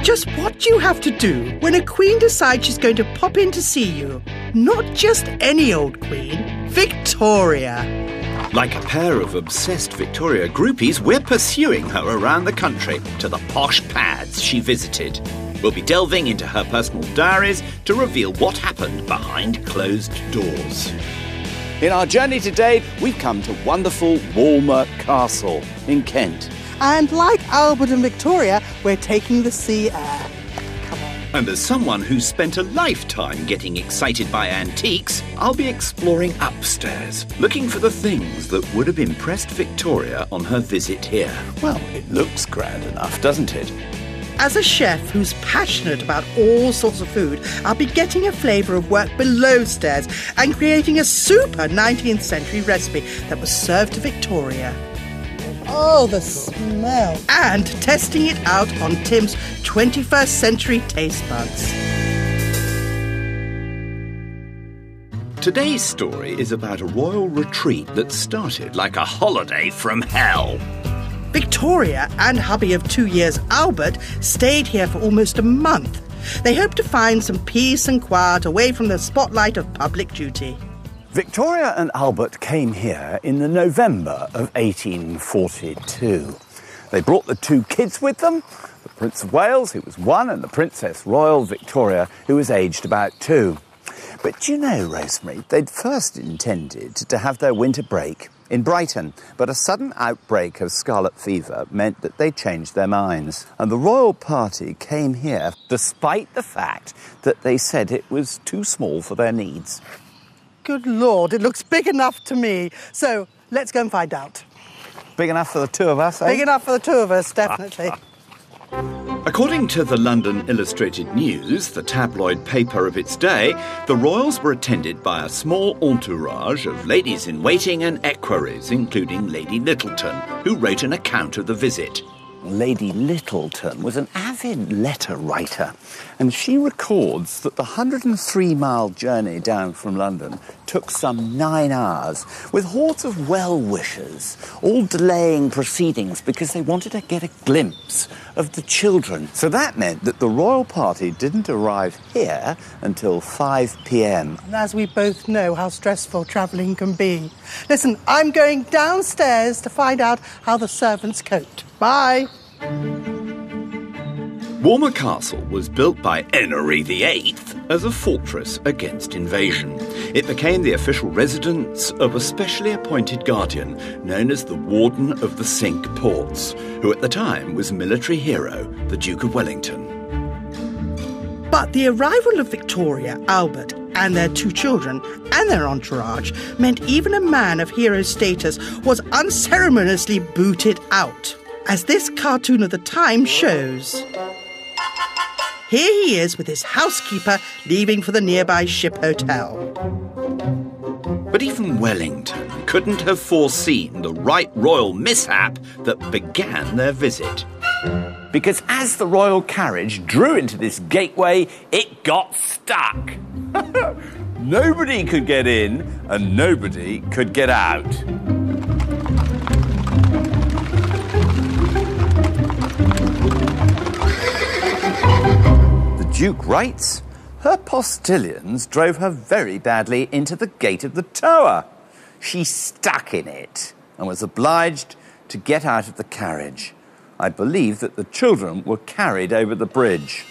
Just what do you have to do when a queen decides she's going to pop in to see you? Not just any old queen, Victoria. Like a pair of obsessed Victoria groupies, we're pursuing her around the country to the posh pads she visited. We'll be delving into her personal diaries to reveal what happened behind closed doors. In our journey today, we've come to wonderful Walmer Castle in Kent. And like Albert and Victoria, we're taking the sea air. Come on. And as someone who's spent a lifetime getting excited by antiques, I'll be exploring upstairs, looking for the things that would have impressed Victoria on her visit here. Well, it looks grand enough, doesn't it? As a chef who's passionate about all sorts of food, I'll be getting a flavour of work below stairs and creating a super 19th century recipe that was served to Victoria. Oh, the smell. And testing it out on Tim's 21st century taste buds. Today's story is about a royal retreat that started like a holiday from hell. Victoria and hubby of 2 years, Albert, stayed here for almost a month. They hoped to find some peace and quiet away from the spotlight of public duty. Victoria and Albert came here in the November of 1842. They brought the 2 kids with them, the Prince of Wales, who was 1, and the Princess Royal Victoria, who was aged about 2. But do you know, Rosemary, they'd first intended to have their winter break in Brighton, but a sudden outbreak of scarlet fever meant that they changed their minds. And the royal party came here despite the fact that they said it was too small for their needs. Good Lord, it looks big enough to me. So let's go and find out. Big enough for the 2 of us, eh? Big enough for the 2 of us, definitely. According to the London Illustrated News, the tabloid paper of its day, the royals were attended by a small entourage of ladies-in-waiting and equerries, including Lady Littleton, who wrote an account of the visit. Lady Littleton was an avid letter writer, and she records that the 103-mile journey down from London took some 9 hours, with hordes of well-wishers, all delaying proceedings because they wanted to get a glimpse of the children. So that meant that the royal party didn't arrive here until 5 p.m. And as we both know how stressful travelling can be. Listen, I'm going downstairs to find out how the servants coped. Bye. Walmer Castle was built by Henry VIII as a fortress against invasion. It became the official residence of a specially appointed guardian known as the Warden of the Cinque Ports, who at the time was military hero, the Duke of Wellington. But the arrival of Victoria, Albert, and their 2 children and their entourage meant even a man of hero status was unceremoniously booted out, as this cartoon of the time shows. Here he is with his housekeeper leaving for the nearby Ship Hotel. But even Wellington couldn't have foreseen the right royal mishap that began their visit. Because as the royal carriage drew into this gateway, it got stuck. Nobody could get in and nobody could get out. The Duke writes, her postilions drove her very badly into the gate of the tower. She stuck in it and was obliged to get out of the carriage. I believe that the children were carried over the bridge.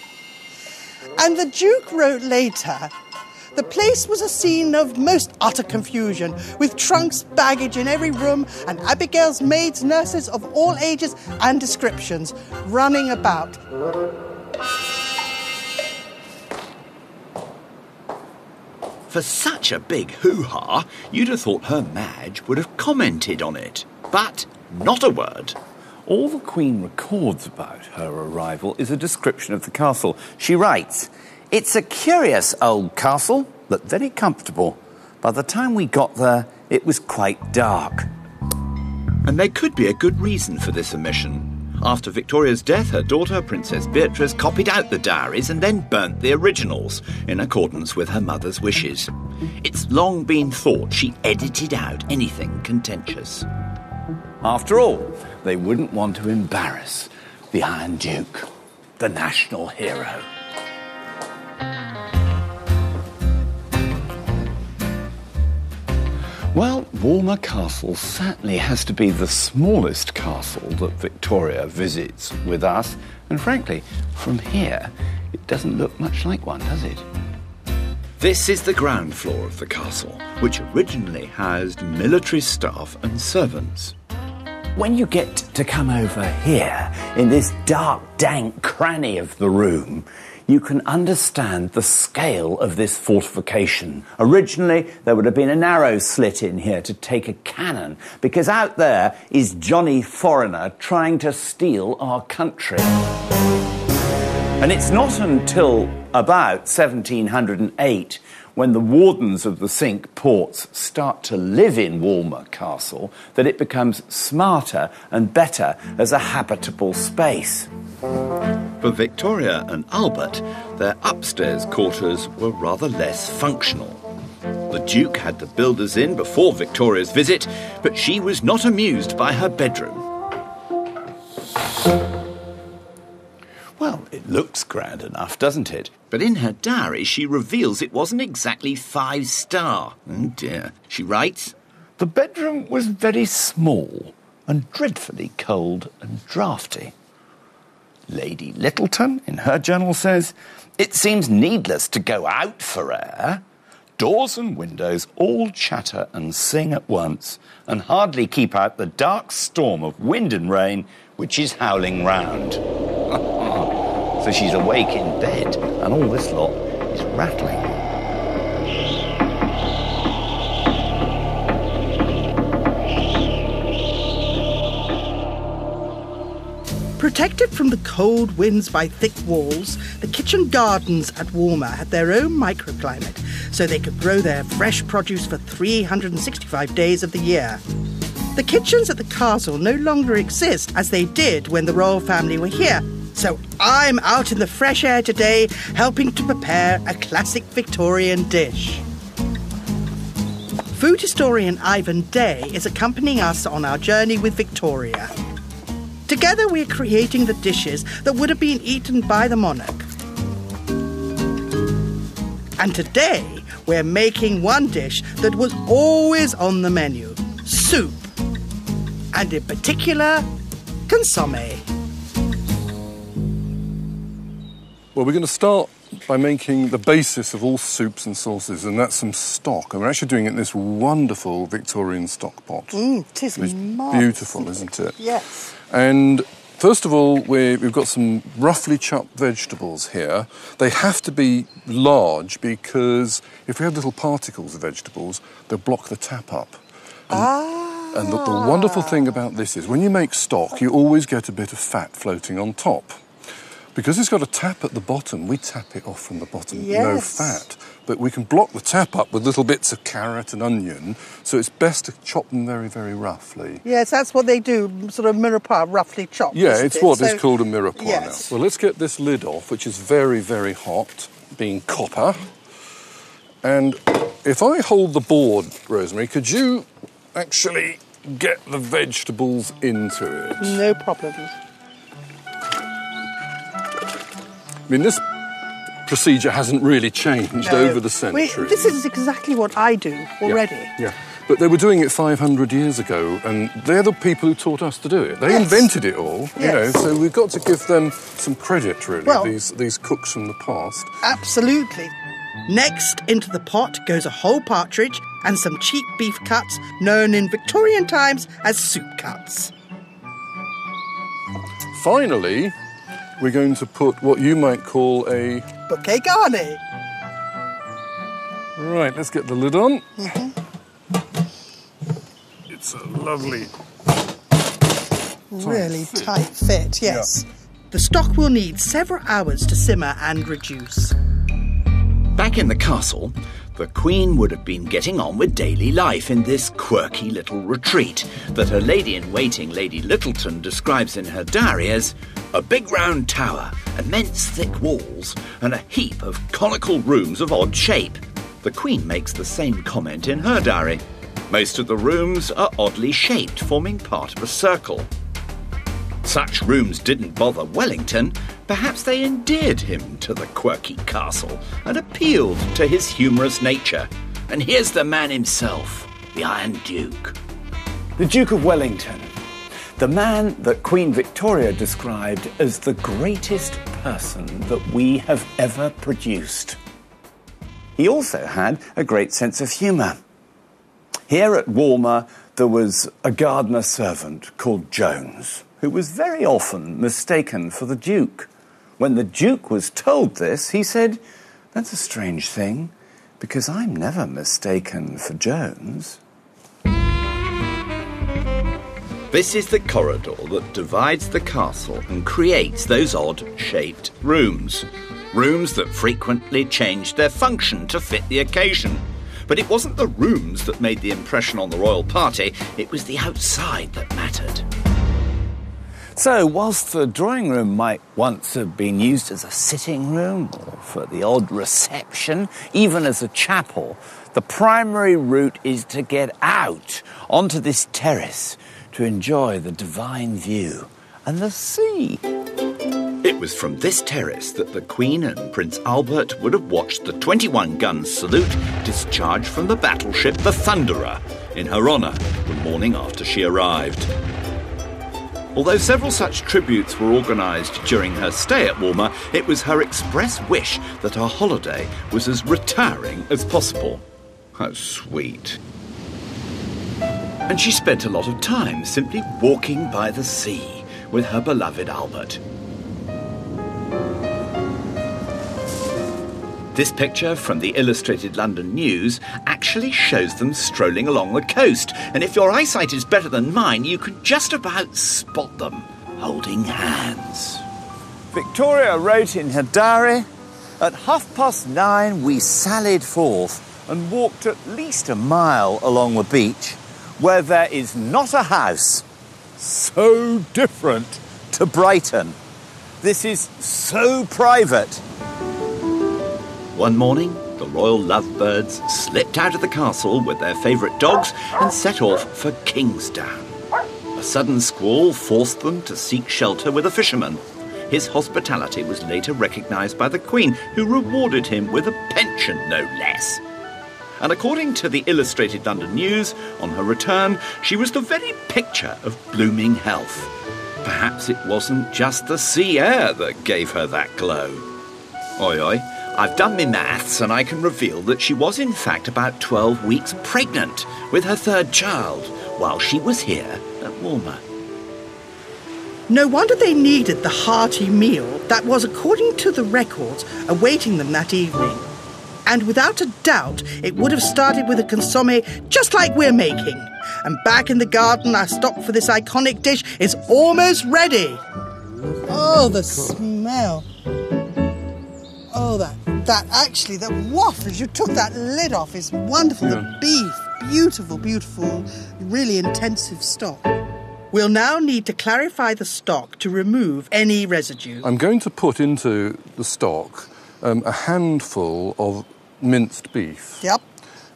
And the Duke wrote later, the place was a scene of most utter confusion, with trunks, baggage in every room, and Abigail's maids, nurses of all ages and descriptions running about. For such a big hoo-ha, you'd have thought Her Madge would have commented on it. But not a word. All the Queen records about her arrival is a description of the castle. She writes, it's a curious old castle, but very comfortable. By the time we got there, it was quite dark. And there could be a good reason for this omission. After Victoria's death, her daughter, Princess Beatrice, copied out the diaries and then burnt the originals, in accordance with her mother's wishes. It's long been thought she edited out anything contentious. After all, they wouldn't want to embarrass the Iron Duke. the national hero. Well, Walmer Castle certainly has to be the smallest castle that Victoria visits with us. And frankly, from here, it doesn't look much like one, does it? This is the ground floor of the castle, which originally housed military staff and servants. When you get to come over here, in this dark, dank cranny of the room, you can understand the scale of this fortification. Originally, there would have been a narrow slit in here to take a cannon, because out there is Johnny Foreigner trying to steal our country. And it's not until about 1708, when the wardens of the Cinque Ports start to live in Walmer Castle, that it becomes smarter and better as a habitable space. For Victoria and Albert, their upstairs quarters were rather less functional. The Duke had the builders in before Victoria's visit, but she was not amused by her bedroom. Well, it looks grand enough, doesn't it? But in her diary, she reveals it wasn't exactly 5-star. Oh dear. She writes, "The bedroom was very small and dreadfully cold and draughty." Lady Littleton, in her journal, says, "It seems needless to go out for air. Doors and windows all chatter and sing at once, and hardly keep out the dark storm of wind and rain which is howling round." So she's awake in bed, and all this lot is rattling. Protected from the cold winds by thick walls, the kitchen gardens at Walmer had their own microclimate, so they could grow their fresh produce for 365 days of the year. The kitchens at the castle no longer exist as they did when the royal family were here, so I'm out in the fresh air today helping to prepare a classic Victorian dish. Food historian Ivan Day is accompanying us on our journey with Victoria. Together we're creating the dishes that would have been eaten by the monarch. And today we're making one dish that was always on the menu: soup. And in particular, consommé. Well, we're going to start by making the basis of all soups and sauces, and that's some stock. And we're actually doing it in this wonderful Victorian stock pot. It is It's marvellous. beautiful, isn't it? Yes. And first of all, we've got some roughly chopped vegetables here. They have to be large because if we have little particles of vegetables, they'll block the tap up. And the wonderful thing about this is when you make stock, you always get a bit of fat floating on top. Because it's got a tap at the bottom, we tap it off from the bottom, no Yes. fat. But we can block the tap up with little bits of carrot and onion, so it's best to chop them very, very roughly. Yes, that's what they do, sort of mirepoix, roughly chopped. Yeah, isn't it's it? what is So- called a mirepoix Yes. now. Well, let's get this lid off, which is very, very hot, being copper. And if I hold the board, Rosemary, could you actually get the vegetables into it? No problems. I mean, this procedure hasn't really changed over the centuries. This is exactly what I do already. Yeah. But they were doing it 500 years ago, and they're the people who taught us to do it. They Yes. invented it all, you know, Yes. so we've got to give them some credit, really, Well- these cooks from the past. Absolutely. Next, into the pot goes a whole partridge and some cheap beef cuts, known in Victorian times as soup cuts. Finally, we're going to put what you might call a... Bouquet garni. Right, let's get the lid on. It's a lovely... Really tight fit, yes. The stock will need several hours to simmer and reduce. back in the castle, the Queen would have been getting on with daily life in this quirky little retreat that her lady-in-waiting, Lady Littleton, describes in her diary as a big round tower, immense thick walls, and a heap of conical rooms of odd shape. The Queen makes the same comment in her diary. Most of the rooms are oddly shaped, forming part of a circle. Such rooms didn't bother Wellington, Perhaps they endeared him to the quirky castle and appealed to his humorous nature. And here's the man himself, the Iron Duke. The Duke of Wellington, the man that Queen Victoria described as the greatest person that we have ever produced. He also had a great sense of humour. Here at Walmer, there was a gardener servant called Jones, who was very often mistaken for the Duke. When the Duke was told this, he said, "That's a strange thing, because I'm never mistaken for Jones." This is the corridor that divides the castle and creates those odd-shaped rooms. Rooms that frequently changed their function to fit the occasion. But it wasn't the rooms that made the impression on the royal party, it was the outside that mattered. So, whilst the drawing room might once have been used as a sitting room or for the odd reception, even as a chapel, the primary route is to get out onto this terrace to enjoy the divine view and the sea. It was from this terrace that the Queen and Prince Albert would have watched the 21-gun salute discharged from the battleship the Thunderer in her honour the morning after she arrived. Although several such tributes were organised during her stay at Walmer, it was her express wish that her holiday was as retiring as possible. How sweet. And she spent a lot of time simply walking by the sea with her beloved Albert. This picture from the Illustrated London News actually shows them strolling along the coast, and if your eyesight is better than mine, you can just about spot them holding hands. Victoria wrote in her diary, "At 9:30 we sallied forth and walked at least a mile along the beach where there is not a house. So different to Brighton. This is so private." One morning, the royal lovebirds slipped out of the castle with their favourite dogs and set off for Kingsdown. A sudden squall forced them to seek shelter with a fisherman. His hospitality was later recognised by the Queen, who rewarded him with a pension, no less. And according to the Illustrated London News, on her return, she was the very picture of blooming health. Perhaps it wasn't just the sea air that gave her that glow. Oi, oi. I've done my maths and I can reveal that she was in fact about 12 weeks pregnant with her third child while she was here at Walmer. No wonder they needed the hearty meal that was, according to the records, awaiting them that evening. And without a doubt, it would have started with a consommé just like we're making. And back in the garden, our stock for this iconic dish is almost ready. Oh, the smell. Oh, that waft as you took that lid off is wonderful. Yeah. The beef, beautiful, really intensive stock. We'll now need to clarify the stock to remove any residue. I'm going to put into the stock a handful of minced beef. Yep.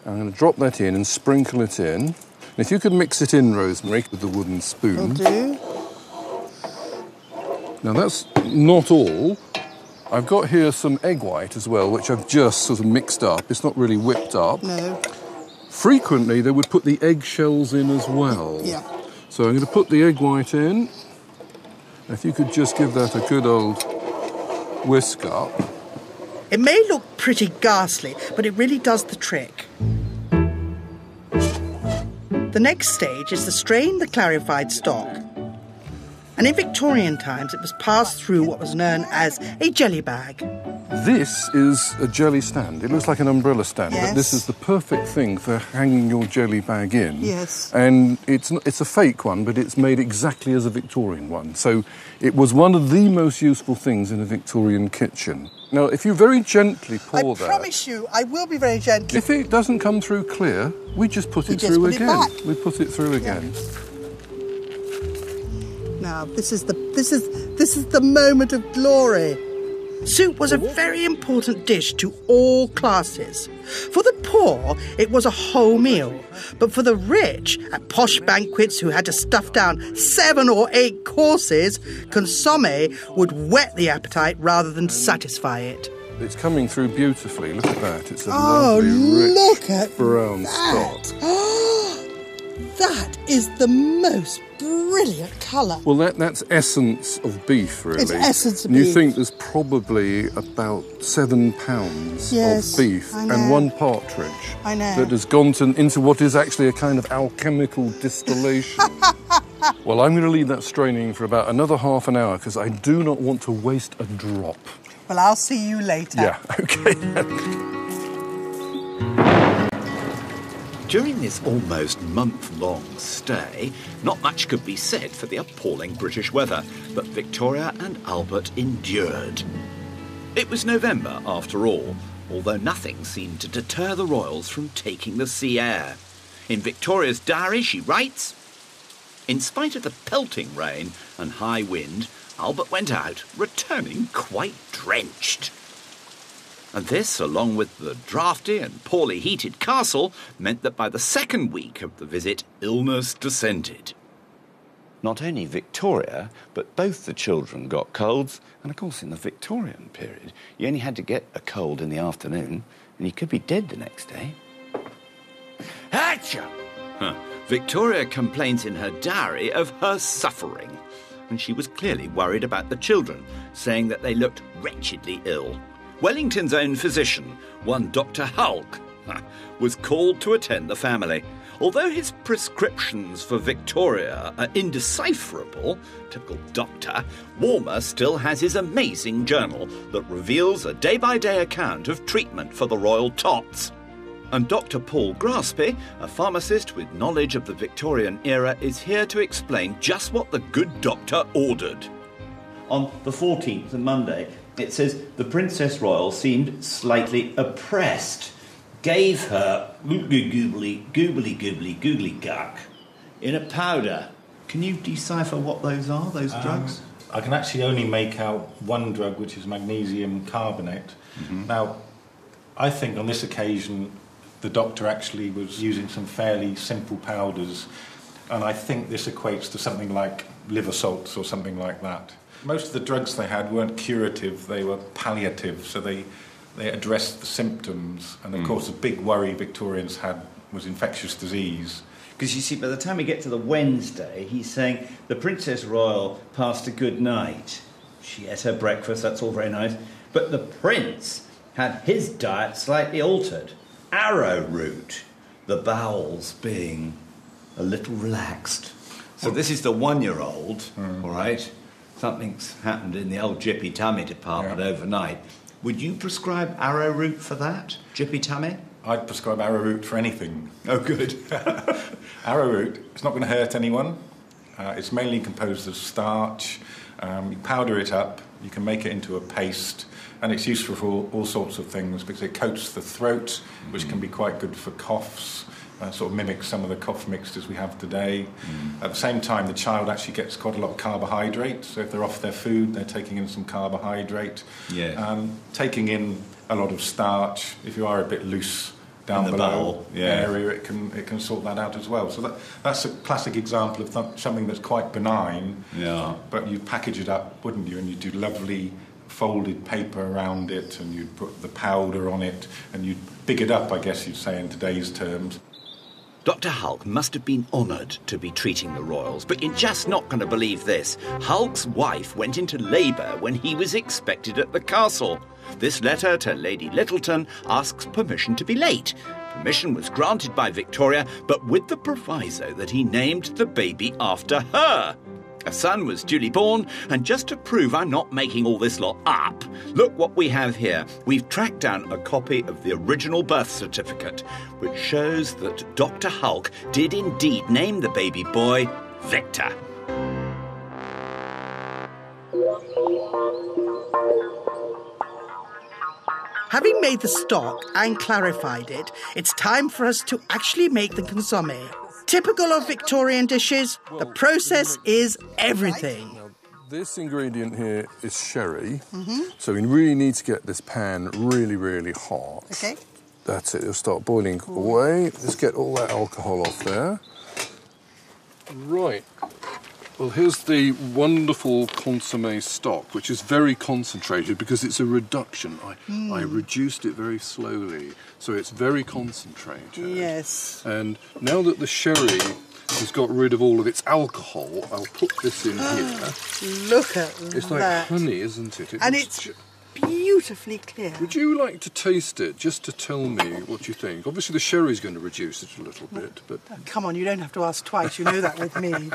I'm going to drop that in and sprinkle it in. And if you could mix it in, Rosemary, with the wooden spoon. Will do. Now, that's not all. I've got here some egg white as well, which I've just sort of mixed up. It's not really whipped up. No. Frequently, they would put the eggshells in as well. Yeah. So I'm going to put the egg white in. If you could just give that a good old whisk up. It may look pretty ghastly, but it really does the trick. The next stage is to strain the clarified stock. And in Victorian times, it was passed through what was known as a jelly bag. This is a jelly stand. It looks like an umbrella stand, Yes. but this is the perfect thing for hanging your jelly bag in. Yes. And it's a fake one, but it's made exactly as a Victorian one. So it was one of the most useful things in a Victorian kitchen. Now, if you very gently pour that... I promise you, I will be very gentle. If it doesn't come through clear, we just put it just through put it again. back. We put it through again. Now, this is the moment of glory. Soup was a very important dish to all classes. For the poor, it was a whole meal. But for the rich, at posh banquets who had to stuff down 7 or 8 courses, consommé would whet the appetite rather than satisfy it. It's coming through beautifully. Look at that. It's a lovely, rich brown stock. That is the most brilliant colour. Well, that's essence of beef, really. It's essence of beef. beef. You think there's probably about 7 pounds of beef and 1 partridge that has gone into what is actually a kind of alchemical distillation. Well, I'm going to leave that straining for about another half an hour because I do not want to waste a drop. Well, I'll see you later. Yeah, OK. During this almost month-long stay, not much could be said for the appalling British weather, but Victoria and Albert endured. It was November, after all, although nothing seemed to deter the royals from taking the sea air. In Victoria's diary, she writes, "In spite of the pelting rain and high wind, Albert went out, returning quite drenched." And this, along with the draughty and poorly heated castle, meant that by the second week of the visit, illness descended. Not only Victoria, but both the children got colds. And of course, in the Victorian period, you only had to get a cold in the afternoon and you could be dead the next day. Hatcha! Victoria complains in her diary of her suffering, and she was clearly worried about the children, saying that they looked wretchedly ill. Wellington's own physician, one Dr. Hulk, was called to attend the family. Although his prescriptions for Victoria are indecipherable, typical doctor, Walmer still has his amazing journal that reveals a day-by-day account of treatment for the royal tots. And Dr. Paul Graspy, a pharmacist with knowledge of the Victorian era, is here to explain just what the good doctor ordered. On the 14th, a Monday, it says the Princess Royal seemed slightly oppressed. Gave her googly guck in a powder. Can you decipher what those are, those drugs? I can actually only make out one drug, which is magnesium carbonate. Mm-hmm. Now, I think on this occasion, the doctor actually was using some fairly simple powders, and I think this equates to something like liver salts or something like that. Most of the drugs they had weren't curative, they were palliative, so they addressed the symptoms. And of course, the big worry Victorians had was infectious disease. Because you see, by the time we get to the Wednesday, he's saying the Princess Royal passed a good night. She ate her breakfast, that's all very nice. But the Prince had his diet slightly altered. Arrowroot, the bowels being a little relaxed. So this is the 1-year-old, all right? Something's happened in the old jippy tummy department overnight. Would you prescribe arrowroot for that, jippy tummy? I'd prescribe arrowroot for anything. Oh, good. Arrowroot, it's not going to hurt anyone. It's mainly composed of starch. You powder it up, you can make it into a paste, and it's useful for all sorts of things because it coats the throat, which can be quite good for coughs. Sort of mimics some of the cough mixtures we have today. At the same time, the child actually gets quite a lot of carbohydrate, so if they're off their food, they're taking in some carbohydrate. Yeah. Taking in a lot of starch, if you are a bit loose down in the below bowel, area, it can sort that out as well. So that's a classic example of something that's quite benign, but you'd package it up, wouldn't you, and you'd do lovely folded paper around it, and you'd put the powder on it, and you'd big it up, I guess you'd say in today's terms. Dr. Hulk must have been honoured to be treating the royals, but you're just not going to believe this. Hulk's wife went into labour when he was expected at the castle. This letter to Lady Littleton asks permission to be late. Permission was granted by Victoria, but with the proviso that he named the baby after her. A son was duly born, and just to prove I'm not making all this lot up, look what we have here. We've tracked down a copy of the original birth certificate, which shows that Dr. Hulk did indeed name the baby boy Victor. Having made the stock and clarified it, it's time for us to actually make the consommé. Typical of Victorian dishes, the process is everything. This ingredient here is sherry. So we really need to get this pan really, really hot. Okay. That's it. It'll start boiling away. Let's get all that alcohol off there. Right. Well, here's the wonderful consommé stock, which is very concentrated because it's a reduction. I reduced it very slowly, so it's very concentrated. Yes. And now that the sherry has got rid of all of its alcohol, I'll put this in here. Look at that. It's like honey, isn't it? And it's beautifully clear. Would you like to taste it, just to tell me what you think? Obviously, the sherry's going to reduce it a little bit, but... Come on, you don't have to ask twice. You know that with me.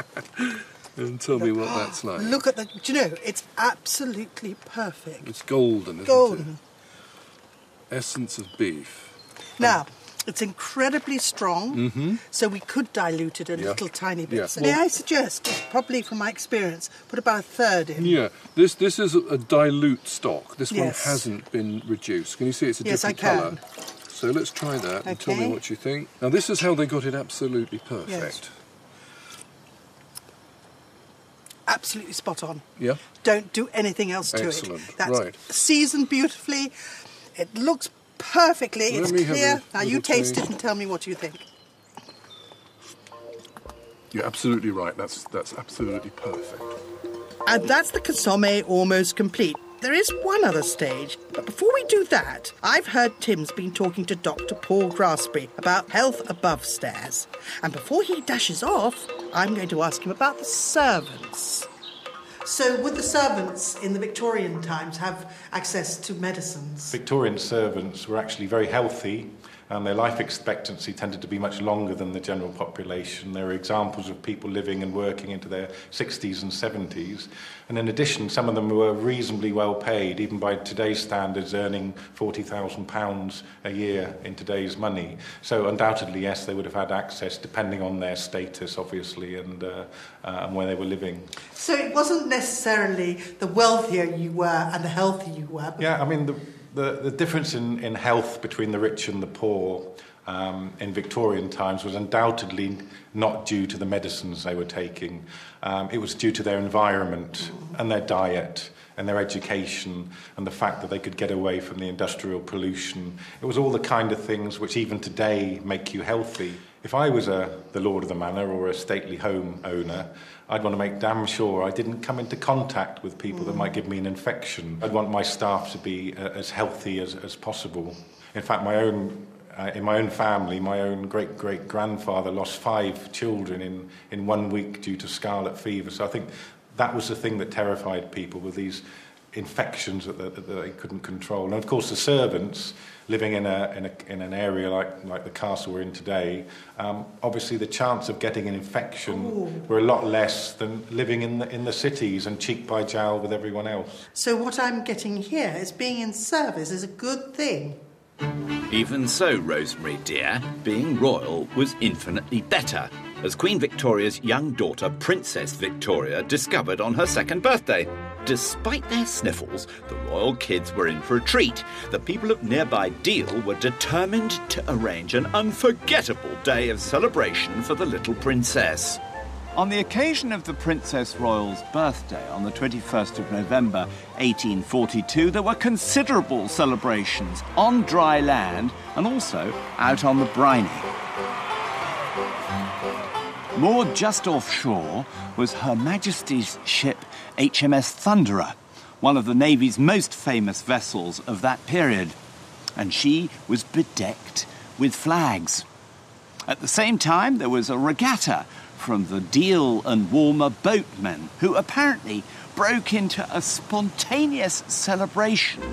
And tell me what that's like. Look at the... Do you know, it's absolutely perfect. It's golden, isn't Golden. it? Essence of beef. Now, it's incredibly strong, so we could dilute it a little tiny bit. Yeah. So Well- may I suggest, probably from my experience, put about a third in. Yeah, this is a dilute stock. This one Yes. hasn't been reduced. Can you see it's a Yes, I different can. colour? So let's try that and tell me Okay. what you think. Now, this is how they got it absolutely perfect. Yes. Absolutely spot on. Yeah? Don't do anything else to Excellent. it. That's Right. seasoned beautifully. It looks perfectly. Let It's me have clear. a Now you little taste taste. it and tell me what you think. You're absolutely right. That's absolutely perfect. And that's the consommé almost complete. There is one other stage, but before we do that, I've heard Tim's been talking to Dr. Paul Grassby about health above stairs. And before he dashes off, I'm going to ask him about the servants. So would the servants in the Victorian times have access to medicines? Victorian servants were actually very healthy, and their life expectancy tended to be much longer than the general population. There are examples of people living and working into their 60s and 70s. And in addition, some of them were reasonably well paid, even by today's standards, earning £40,000 a year in today's money. So undoubtedly, yes, they would have had access, depending on their status, obviously, and where they were living. So it wasn't necessarily the wealthier you were and the healthier you were. Yeah, I mean, the difference in health between the rich and the poor in Victorian times was undoubtedly not due to the medicines they were taking. It was due to their environment and their diet and their education and the fact that they could get away from the industrial pollution. It was all the kind of things which even today make you healthy. If I was the lord of the manor or a stately home owner, I'd want to make damn sure I didn't come into contact with people that might give me an infection. I'd want my staff to be as healthy as possible. In fact, in my own family, my own great-great-grandfather lost 5 children in 1 week due to scarlet fever. So I think that was the thing that terrified people, with these infections that they couldn't control. And of course, the servants living in an area like the castle we're in today, obviously the chance of getting an infection were a lot less than living in the cities and cheek by jowl with everyone else. So what I'm getting here is being in service is a good thing. Even so, Rosemary dear, being royal was infinitely better, as Queen Victoria's young daughter, Princess Victoria, discovered on her 2nd birthday. Despite their sniffles, the royal kids were in for a treat. The people of nearby Deal were determined to arrange an unforgettable day of celebration for the little princess. On the occasion of the Princess Royal's birthday on the 21st of November 1842, there were considerable celebrations on dry land and also out on the briny. Moored just offshore was Her Majesty's ship HMS Thunderer, one of the Navy's most famous vessels of that period, and she was bedecked with flags. At the same time, there was a regatta from the Deal and Walmer boatmen, who apparently broke into a spontaneous celebration,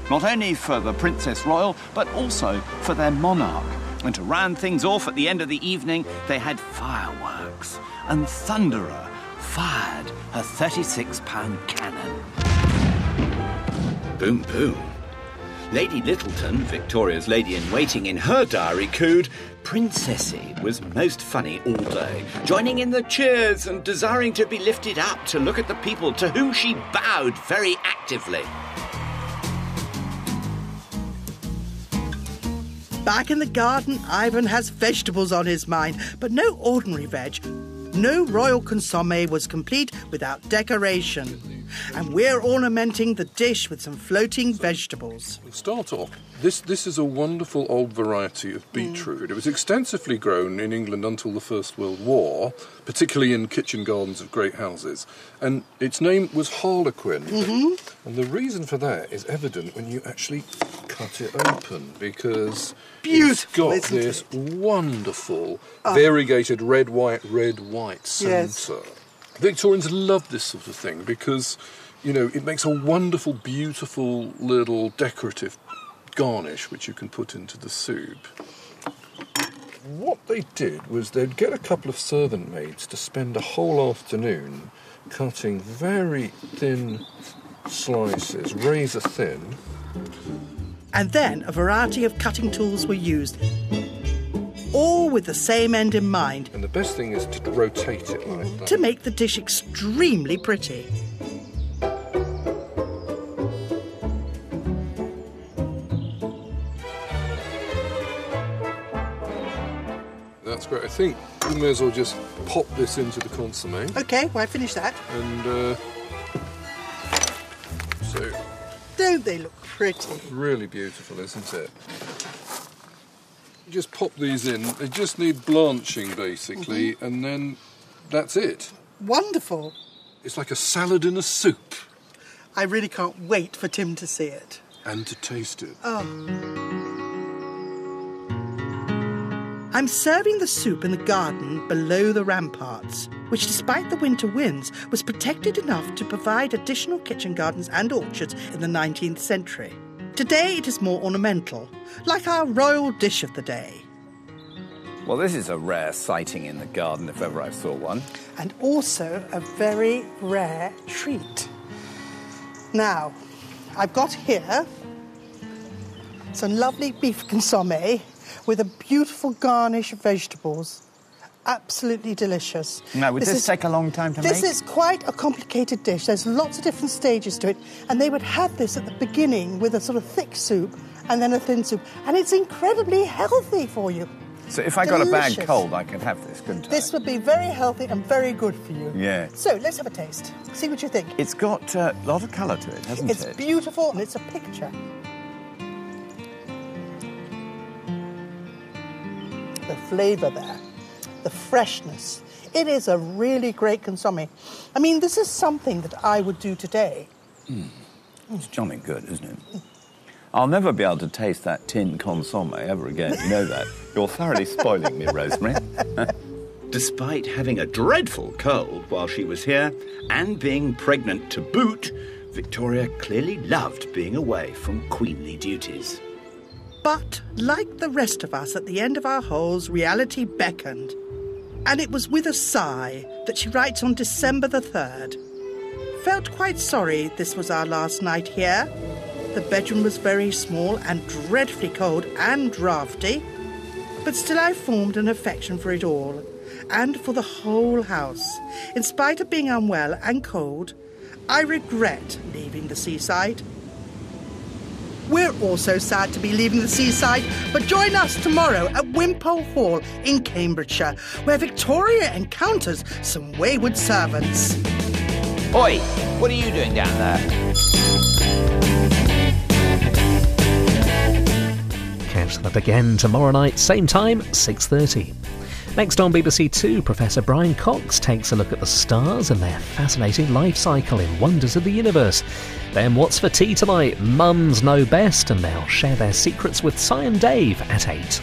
not only for the Princess Royal, but also for their monarch. And to round things off at the end of the evening, they had fireworks, and Thunderer fired a 36-pound cannon. Boom, boom. Lady Littleton, Victoria's lady-in-waiting, in her diary cooed, Princessy was most funny all day, joining in the cheers and desiring to be lifted up to look at the people to whom she bowed very actively. Back in the garden, Ivan has vegetables on his mind, but no ordinary veg. No royal consommé was complete without decoration. And we're ornamenting the dish with some floating vegetables. We'll start off. This is a wonderful old variety of beetroot. It was extensively grown in England until the First World War, particularly in kitchen gardens of great houses. And its name was harlequin. And the reason for that is evident when you actually cut it open, because Beautiful, it's got isn't this wonderful variegated red-white centre. Yes. Victorians loved this sort of thing because, you know, it makes a wonderful, beautiful little decorative garnish which you can put into the soup. What they did was they'd get a couple of servant maids to spend a whole afternoon cutting very thin slices, razor thin. And then a variety of cutting tools were used, all with the same end in mind, And the best thing is to rotate it like that. to make the dish extremely pretty. That's great. I think we may as well just pop this into the consommé. OK, well, I finished that. And so, Don't they look pretty? really beautiful, isn't it? Just pop these in. They just need blanching, basically, and then that's it. Wonderful. It's like a salad in a soup. I really can't wait for Tim to see it. And to taste it. I'm serving the soup in the garden below the ramparts, which, despite the winter winds, was protected enough to provide additional kitchen gardens and orchards in the 19th century. Today it is more ornamental, like our royal dish of the day. Well, this is a rare sighting in the garden, if ever I saw one. And also a very rare treat. Now, I've got here some lovely beef consommé with a beautiful garnish of vegetables. Absolutely delicious. Now, would this take a long time to make? This is quite a complicated dish. There's lots of different stages to it, and they would have this at the beginning with a sort of thick soup and then a thin soup, and it's incredibly healthy for you. So if I got a bad Delicious. cold, I could have this, couldn't I? This would be very healthy and very good for you. Yeah. So let's have a taste. See what you think. It's got a lot of colour to it, hasn't It's it? beautiful and it's a picture. The flavour there, the freshness. It is a really great consommé. I mean, this is something that I would do today. It's jolly good, isn't it? I'll never be able to taste that tin consommé ever again, you know that. You're thoroughly spoiling me, Rosemary. Despite having a dreadful cold while she was here and being pregnant to boot, Victoria clearly loved being away from queenly duties. But, like the rest of us at the end of our holes, reality beckoned. And it was with a sigh that she writes on December the 3rd. Felt quite sorry this was our last night here. The bedroom was very small and dreadfully cold and draughty. But still I formed an affection for it all, and for the whole house. In spite of being unwell and cold, I regret leaving the seaside. We're also sad to be leaving the seaside, but join us tomorrow at Wimpole Hall in Cambridgeshire, where Victoria encounters some wayward servants. Oi, what are you doing down there? Catch that again tomorrow night, same time, 6:30. Next on BBC Two, Professor Brian Cox takes a look at the stars and their fascinating life cycle in Wonders of the Universe. Then what's for tea tonight? Mums know best, and they'll share their secrets with Si and Dave at 8.